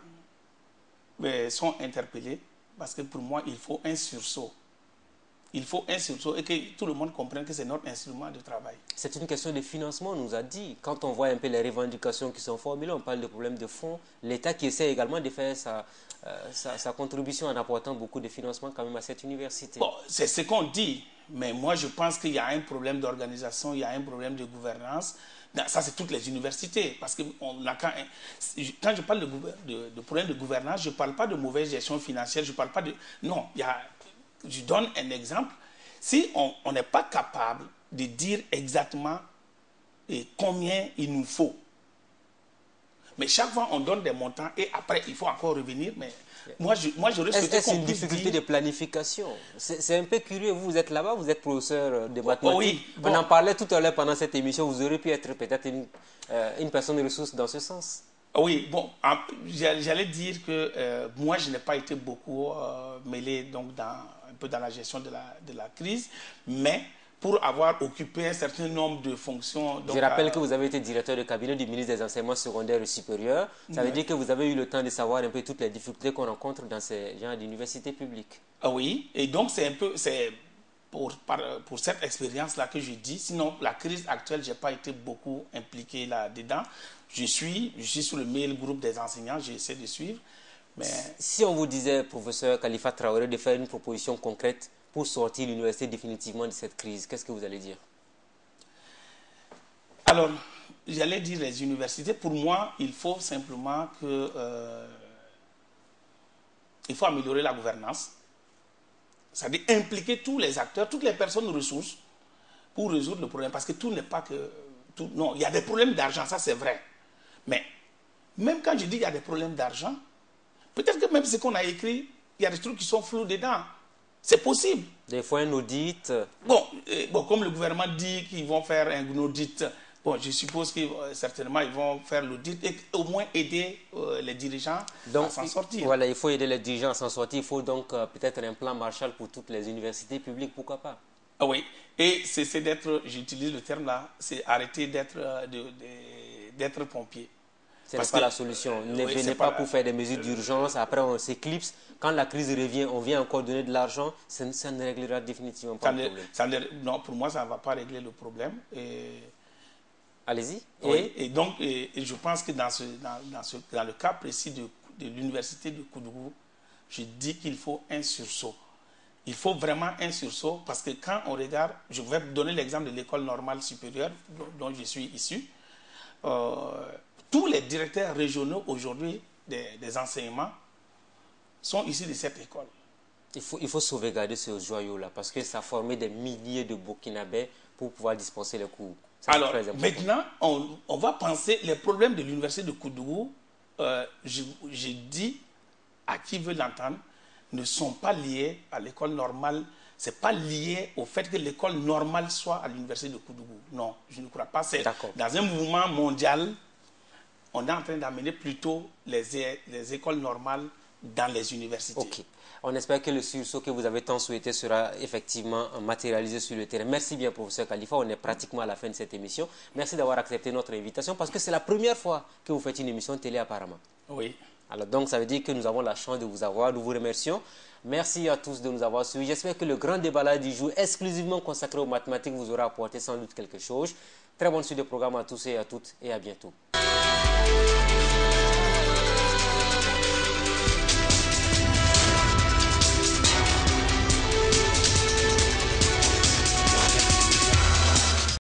sont interpellés parce que pour moi, il faut un sursaut. Il faut un sursaut et que tout le monde comprenne que c'est notre instrument de travail. C'est une question de financement, on nous a dit. Quand on voit un peu les revendications qui sont formulées, on parle de problèmes de fonds. L'État qui essaie également de faire sa contribution en apportant beaucoup de financement quand même à cette université. Bon, c'est ce qu'on dit. Mais moi, je pense qu'il y a un problème d'organisation, il y a un problème de gouvernance. Ça, c'est toutes les universités. Parce que quand je parle de problème de gouvernance, je ne parle pas de mauvaise gestion financière, je ne parle pas de... Non, je donne un exemple. Si on n'est pas capable de dire exactement combien il nous faut, mais chaque fois on donne des montants et après il faut encore revenir, mais moi j'aurais souhaité Est-ce une difficulté de planification? C'est un peu curieux, vous êtes là-bas, vous êtes professeur de mathématiques. Oui, bon. On en parlait tout à l'heure pendant cette émission, vous auriez pu être peut-être une personne de ressources dans ce sens. Oui, bon, j'allais dire que moi je n'ai pas été beaucoup mêlé donc un peu dans la gestion de la crise, mais pour avoir occupé un certain nombre de fonctions. Donc, je rappelle que vous avez été directeur de cabinet du ministre des Enseignements secondaires et supérieurs. Ça veut dire que vous avez eu le temps de savoir un peu toutes les difficultés qu'on rencontre dans ces genres d'universités publiques. Oui, et donc c'est un peu, pour cette expérience-là que je dis. Sinon, la crise actuelle, je n'ai pas été beaucoup impliqué là-dedans. Je suis sur le mail groupe des enseignants, j'essaie de suivre. Mais... Si on vous disait, professeur Khalifa Traoré, de faire une proposition concrète pour sortir l'université définitivement de cette crise, qu'est-ce que vous allez dire? Alors, j'allais dire les universités. Pour moi, il faut simplement il faut améliorer la gouvernance. C'est-à-dire impliquer tous les acteurs, toutes les personnes ressources pour résoudre le problème. Parce que tout n'est pas que... non, il y a des problèmes d'argent, ça c'est vrai. Mais même quand je dis qu'il y a des problèmes d'argent, peut-être que même ce qu'on a écrit, il y a des trucs qui sont flous dedans. C'est possible. Des fois, un audit. Bon, comme le gouvernement dit qu'ils vont faire un audit, bon, je suppose que certainement ils vont faire l'audit et au moins aider les dirigeants à s'en sortir. Voilà, il faut aider les dirigeants à s'en sortir. Il faut donc peut-être un plan Marshall pour toutes les universités publiques, pourquoi pas? Ah oui, et c'est d'être, j'utilise le terme là, c'est arrêter d'être pompier. Ce n'est pas la solution. Ne venez pas pour faire des mesures d'urgence, après on s'éclipse. Quand la crise revient, on vient encore donner de l'argent, ça ne réglera définitivement pas le problème. Non, pour moi, ça ne va pas régler le problème. Allez-y. Oui, et donc, je pense que dans le cas précis de l'université de Koudougou, je dis qu'il faut un sursaut. Il faut vraiment un sursaut parce que quand on regarde, je vais vous donner l'exemple de l'école normale supérieure dont je suis issu. Tous les directeurs régionaux aujourd'hui des enseignements sont issus de cette école. Il faut sauvegarder ce joyau-là parce que ça a formé des milliers de Burkinabés pour pouvoir dispenser les cours. Alors, maintenant, on va penser les problèmes de l'université de Koudougou, je dis à qui veut l'entendre, ne sont pas liés à l'école normale. Ce n'est pas lié au fait que l'école normale soit à l'université de Koudougou. Non, je ne crois pas. C'est dans un mouvement mondial, on est en train d'amener plutôt les écoles normales dans les universités. Ok. On espère que le sursaut que vous avez tant souhaité sera effectivement matérialisé sur le terrain. Merci bien, professeur Khalifa. On est pratiquement à la fin de cette émission. Merci d'avoir accepté notre invitation parce que c'est la première fois que vous faites une émission télé apparemment. Oui. Alors donc, ça veut dire que nous avons la chance de vous avoir. Nous vous remercions. Merci à tous de nous avoir suivis. J'espère que le grand débat du jour, exclusivement consacré aux mathématiques, vous aura apporté sans doute quelque chose. Très bonne suite de programme à tous et à toutes et à bientôt.